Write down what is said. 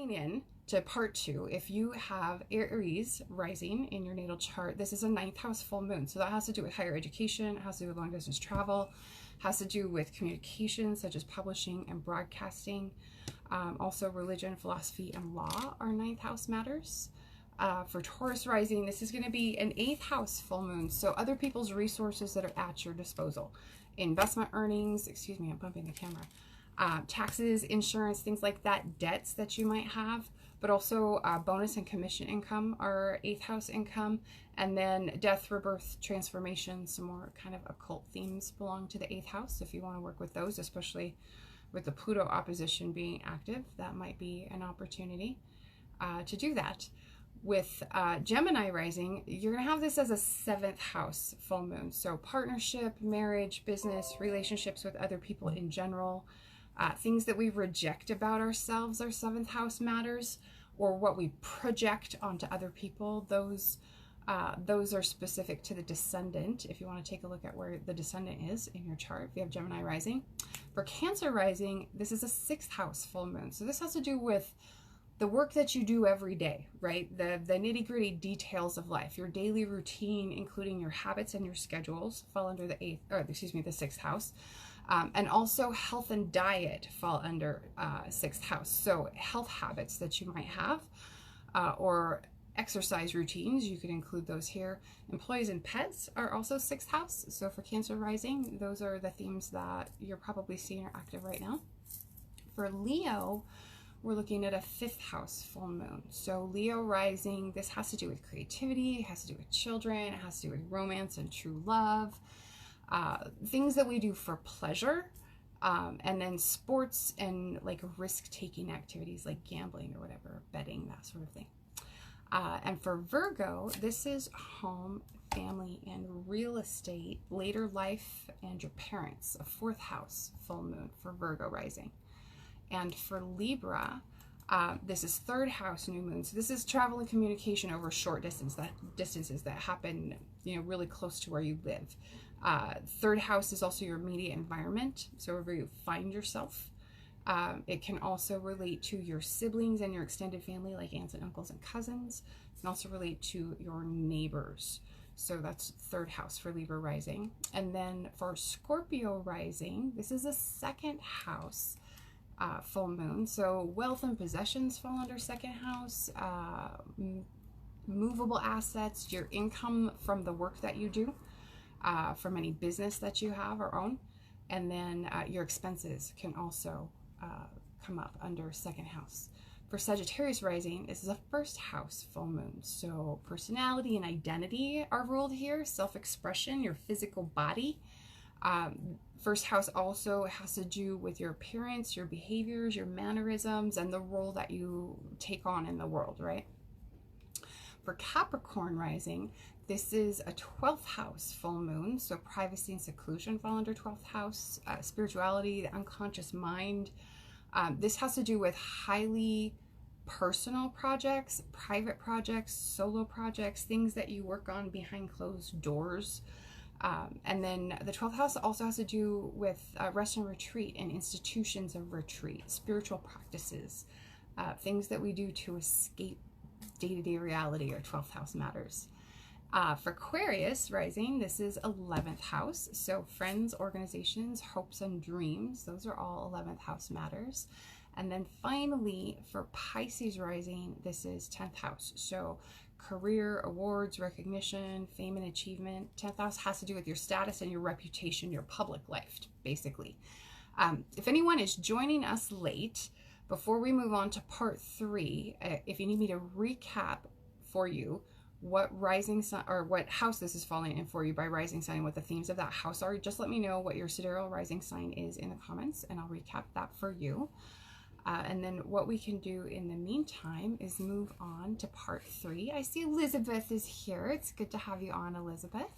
tuning in to part 2, if you have Aries rising in your natal chart, this is a 9th house full moon. So that has to do with higher education, it has to do with long distance travel, has to do with communication such as publishing and broadcasting. Also religion, philosophy, and law are 9th house matters. For Taurus rising, this is going to be an 8th house full moon. So other people's resources that are at your disposal. Investment earnings, excuse me, I'm bumping the camera. Taxes, insurance, things like that, debts that you might have, but also bonus and commission income are 8th house income. And then death, rebirth, transformation, some more kind of occult themes belong to the 8th house. If you want to work with those, especially with the Pluto opposition being active, that might be an opportunity to do that. With Gemini rising, you're going to have this as a 7th house full moon. So partnership, marriage, business, relationships with other people in general, things that we reject about ourselves are 7th house matters, or what we project onto other people. Those are specific to the descendant. If you want to take a look at where the descendant is in your chart, if you have Gemini rising. For Cancer rising, this is a 6th house full moon. So this has to do with the work that you do every day, right? The nitty-gritty details of life, your daily routine, including your habits and your schedules, fall under the 6th house. And also health and diet fall under 6th house. So health habits that you might have, or exercise routines, you could include those here. Employees and pets are also 6th house. So for Cancer rising, those are the themes that you're probably seeing are active right now. For Leo, we're looking at a 5th house full moon. So Leo rising, this has to do with creativity, it has to do with children, it has to do with romance and true love, things that we do for pleasure, and then sports and like risk-taking activities like gambling or whatever, betting, that sort of thing. And for Virgo, this is home, family, and real estate, later life, and your parents, a 4th house full moon for Virgo rising. And for Libra, this is 3rd house new moon. So this is travel and communication over short distances that happen, really close to where you live. 3rd house is also your immediate environment, so wherever you find yourself. It can also relate to your siblings and your extended family, like aunts and uncles and cousins. It can also relate to your neighbors. So that's 3rd house for Libra rising. And then for Scorpio rising, this is a 2nd house full moon. So wealth and possessions fall under 2nd house. Movable assets, your income from the work that you do, from any business that you have or own. And then your expenses can also come up under 2nd house. For Sagittarius rising, this is a 1st house full moon. So personality and identity are ruled here, self-expression, your physical body. 1st house also has to do with your appearance, your behaviors, your mannerisms, and the role that you take on in the world, right? For Capricorn rising, this is a 12th house full moon. So privacy and seclusion fall under 12th house. Spirituality, the unconscious mind. This has to do with highly personal projects, private projects, solo projects, things that you work on behind closed doors. And then the 12th house also has to do with rest and retreat and institutions of retreat, spiritual practices, things that we do to escape day-to-day reality or 12th house matters. For Aquarius rising, this is 11th house. So friends, organizations, hopes, and dreams, those are all 11th house matters. And then finally, for Pisces rising, this is 10th house. So career, awards, recognition, fame, and achievement. 10th house has to do with your status and your reputation, your public life, basically. If anyone is joining us late, before we move on to part 3, if you need me to recap for you what rising sign or what house this is falling in for you by rising sign, what the themes of that house are, just let me know what your sidereal rising sign is in the comments, and I'll recap that for you. And then what we can do in the meantime is move on to part 3. I see Elizabeth is here. It's good to have you on, Elizabeth.